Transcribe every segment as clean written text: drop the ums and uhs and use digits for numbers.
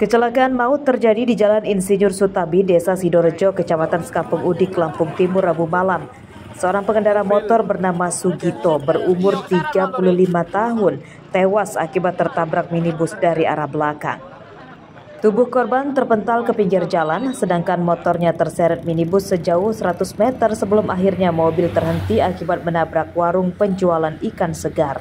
Kecelakaan maut terjadi di Jalan Insinyur Sutabi, Desa Sidorejo, Kecamatan Sekampung Udik, Lampung Timur, Rabu malam. Seorang pengendara motor bernama Sugito berumur 35 tahun tewas akibat tertabrak minibus dari arah belakang. Tubuh korban terpental ke pinggir jalan, sedangkan motornya terseret minibus sejauh 100 meter sebelum akhirnya mobil terhenti akibat menabrak warung penjualan ikan segar.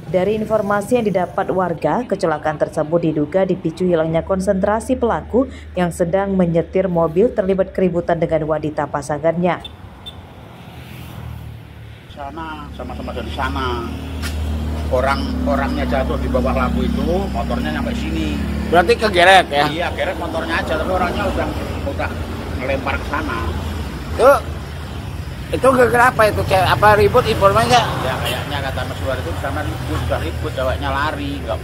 Dari informasi yang didapat warga, kecelakaan tersebut diduga dipicu hilangnya konsentrasi pelaku yang sedang menyetir mobil terlibat keributan dengan wanita pasangannya. Sana, sama-sama dari sana. Orangnya jatuh di bawah lampu itu, motornya nyampe sini. Berarti kegeret ya? Iya, geret motornya aja, tapi orangnya udah ngelempar ke sana. Itu gara-gara apa itu? Kayak apa ribut informasinya? Ya kayaknya kata Mas Luar itu sama sudah ribut, ceweknya lari, nggak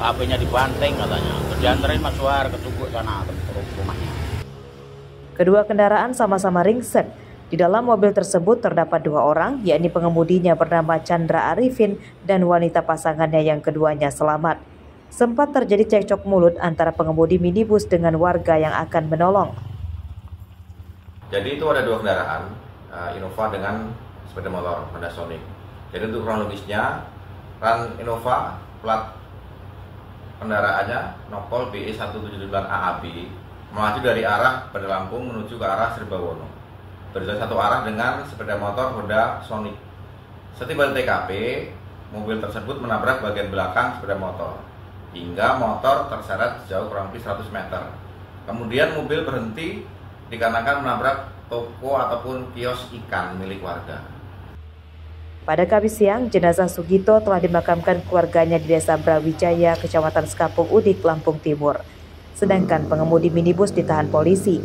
HP-nya dibanting katanya. Dianterin Mas Luar ke Tugu sana ke rumahnya. Kedua kendaraan sama-sama ringsek. Di dalam mobil tersebut terdapat 2 orang, yakni pengemudinya bernama Chandra Arifin dan wanita pasangannya yang keduanya selamat. Sempat terjadi cekcok mulut antara pengemudi minibus dengan warga yang akan menolong. Jadi itu ada 2 kendaraan, Innova dengan sepeda motor Honda Sonic. Jadi untuk kronologisnya, Ran Innova plat kendaraannya Nopol BE 179 AAB melaju dari arah Bandar Lampung menuju ke arah Sribawono. Berjalan satu arah dengan sepeda motor Honda Sonic. Setiba di TKP, mobil tersebut menabrak bagian belakang sepeda motor hingga motor terseret sejauh kurang lebih 100 meter. Kemudian mobil berhenti dikarenakan menabrak toko ataupun kios ikan milik warga. Pada Kamis siang, jenazah Sugito telah dimakamkan keluarganya di Desa Brawijaya, Kecamatan Sekampung Udik, Lampung Timur. Sedangkan pengemudi minibus ditahan polisi.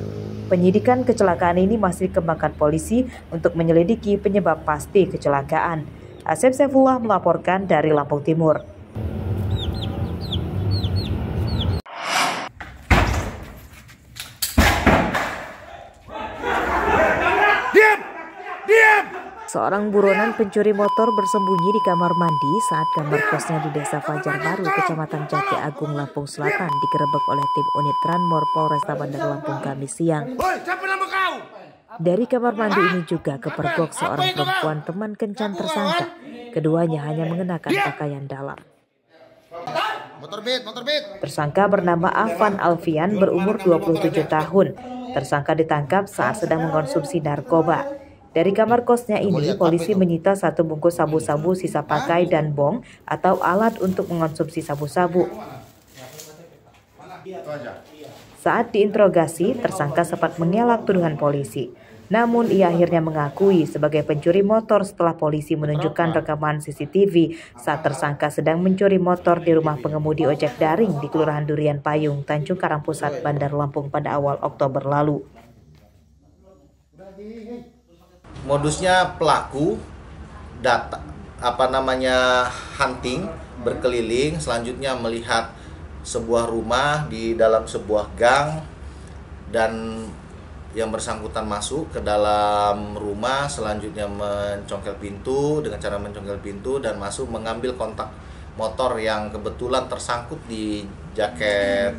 Penyidikan kecelakaan ini masih dikembangkan polisi untuk menyelidiki penyebab pasti kecelakaan. Asep Saifullah melaporkan dari Lampung Timur. Seorang buronan pencuri motor bersembunyi di kamar mandi saat kamar kosnya di Desa Fajar Baru, Kecamatan Jati Agung, Lampung Selatan digerebek oleh tim unit Tranmor Polresta Bandar Lampung Kamis siang. Dari kamar mandi ini juga kepergok seorang perempuan teman kencan tersangka. Keduanya hanya mengenakan pakaian dalam. Tersangka bernama Afan Alfian berumur 27 tahun. Tersangka ditangkap saat sedang mengkonsumsi narkoba. Dari kamar kosnya ini, polisi menyita 1 bungkus sabu-sabu sisa pakai dan bong atau alat untuk mengonsumsi sabu-sabu. Saat diinterogasi, tersangka sempat mengelak tuduhan polisi. Namun ia akhirnya mengakui sebagai pencuri motor setelah polisi menunjukkan rekaman CCTV saat tersangka sedang mencuri motor di rumah pengemudi ojek daring di Kelurahan Durian Payung, Tanjung Karang Pusat, Bandar Lampung pada awal Oktober lalu. Modusnya pelaku hunting, berkeliling, selanjutnya melihat sebuah rumah di dalam sebuah gang dan yang bersangkutan masuk ke dalam rumah, selanjutnya mencongkel pintu dengan cara mencongkel pintu dan masuk mengambil kontak motor yang kebetulan tersangkut di jaket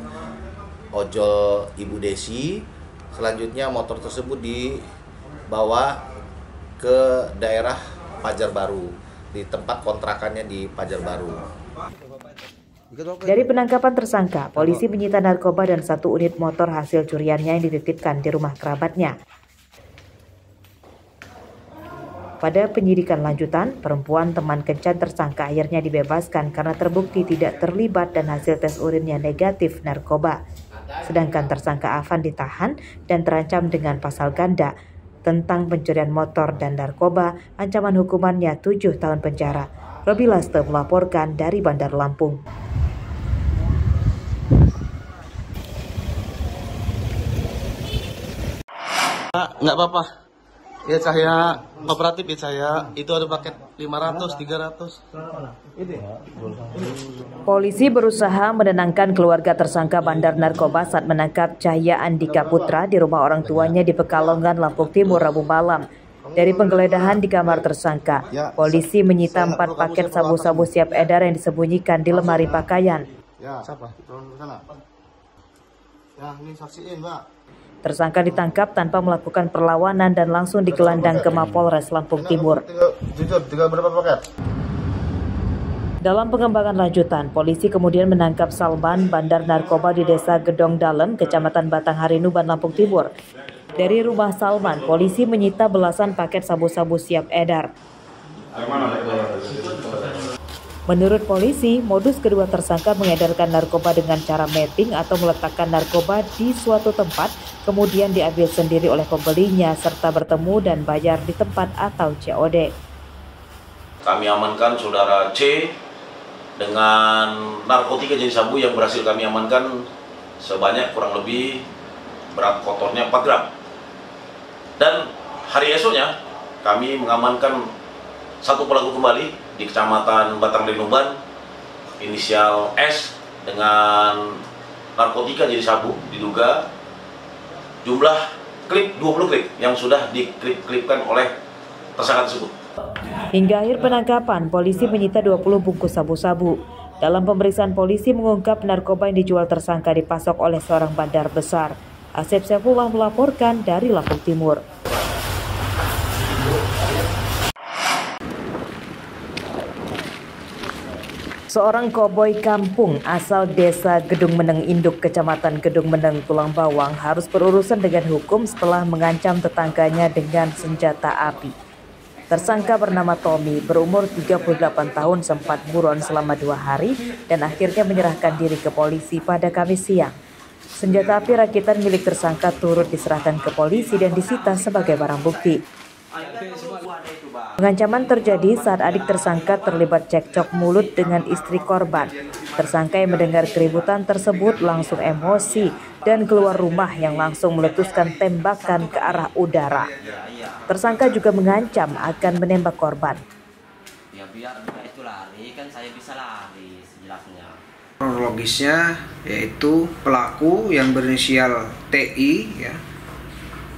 ojol Ibu Desi. Selanjutnya motor tersebut dibawa ke daerah Pajar Baru, di tempat kontrakannya di Pajar Baru. Dari penangkapan tersangka, polisi menyita narkoba dan 1 unit motor hasil curiannya yang dititipkan di rumah kerabatnya. Pada penyidikan lanjutan, perempuan teman kencan tersangka akhirnya dibebaskan karena terbukti tidak terlibat dan hasil tes urinnya negatif narkoba. Sedangkan tersangka Afan ditahan dan terancam dengan pasal ganda tentang pencurian motor dan narkoba, ancaman hukumannya 7 tahun penjara. Robi Laste melaporkan dari Bandar Lampung. Nggak apa-apa. Ya saya kooperatif ya saya. Itu ada paket 500, 300. Polisi berusaha menenangkan keluarga tersangka bandar narkoba saat menangkap Cahya Andika Putra di rumah orang tuanya di Pekalongan, Lampung Timur, Rabu malam. Dari penggeledahan di kamar tersangka, polisi menyita 4 paket sabu-sabu siap edar yang disembunyikan di lemari pakaian. Ya, siapa? Turun ke sana. Ya, ini saksiin, Mbak. Tersangka ditangkap tanpa melakukan perlawanan dan langsung digelandang ke Mapolres Lampung Timur. Tiga berapa paket? Dalam pengembangan lanjutan, polisi kemudian menangkap Salman, bandar narkoba di Desa Gedong Dalem, Kecamatan Batanghari, Nuban, Lampung Timur. Dari rumah Salman, polisi menyita belasan paket sabu-sabu siap edar. Menurut polisi, modus kedua tersangka mengedarkan narkoba dengan cara mapping atau meletakkan narkoba di suatu tempat, kemudian diambil sendiri oleh pembelinya serta bertemu dan bayar di tempat atau COD. Kami amankan saudara C dengan narkotika jenis sabu yang berhasil kami amankan sebanyak kurang lebih berat kotornya 4 gram. Dan hari esoknya kami mengamankan satu pelaku kembali di Kecamatan Batanghari, Nuban, inisial S, dengan narkotika jenis sabu, diduga jumlah klip 20 klip yang sudah diklip-klipkan oleh tersangka tersebut. Hingga akhir penangkapan, polisi menyita 20 bungkus sabu-sabu. Dalam pemeriksaan, polisi mengungkap narkoba yang dijual tersangka dipasok oleh seorang bandar besar. Asep Saifullah melaporkan dari Lampung Timur. Seorang koboi kampung asal Desa Gedung Meneng Induk, Kecamatan Gedung Meneng, Tulang Bawang harus berurusan dengan hukum setelah mengancam tetangganya dengan senjata api. Tersangka bernama Tommy, berumur 38 tahun, sempat buron selama 2 hari dan akhirnya menyerahkan diri ke polisi pada Kamis siang. Senjata api rakitan milik tersangka turut diserahkan ke polisi dan disita sebagai barang bukti. Pengancaman terjadi saat adik tersangka terlibat cekcok mulut dengan istri korban. Tersangka yang mendengar keributan tersebut langsung emosi dan keluar rumah yang langsung meletuskan tembakan ke arah udara. Tersangka juga mengancam akan menembak korban. Ya biar itu lari, kan saya bisa lari sejelasnya. Kronologisnya yaitu pelaku yang berinisial TI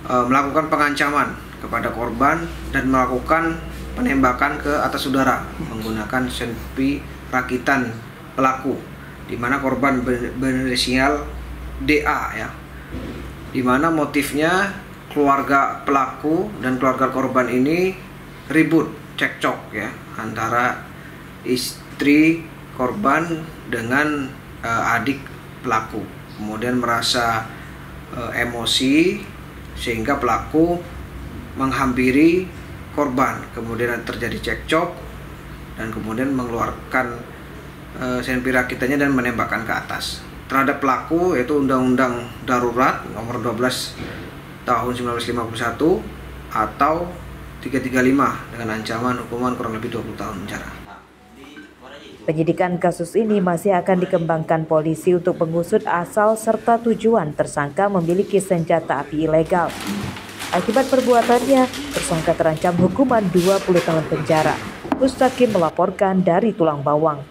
melakukan pengancaman kepada korban dan melakukan penembakan ke atas udara menggunakan senpi rakitan pelaku, di mana korban berinisial DA di mana motifnya keluarga pelaku dan keluarga korban ini ribut cekcok antara istri korban dengan adik pelaku, kemudian merasa emosi sehingga pelaku menghampiri korban, kemudian terjadi cekcok dan kemudian mengeluarkan senpi rakitannya dan menembakkan ke atas terhadap pelaku, yaitu Undang-Undang Darurat Nomor 12 Tahun 1951 atau 335 dengan ancaman hukuman kurang lebih 20 tahun penjara. Penyidikan kasus ini masih akan dikembangkan polisi untuk mengusut asal serta tujuan tersangka memiliki senjata api ilegal. Akibat perbuatannya, tersangka terancam hukuman 20 tahun penjara. Mustaqim melaporkan dari Tulang Bawang.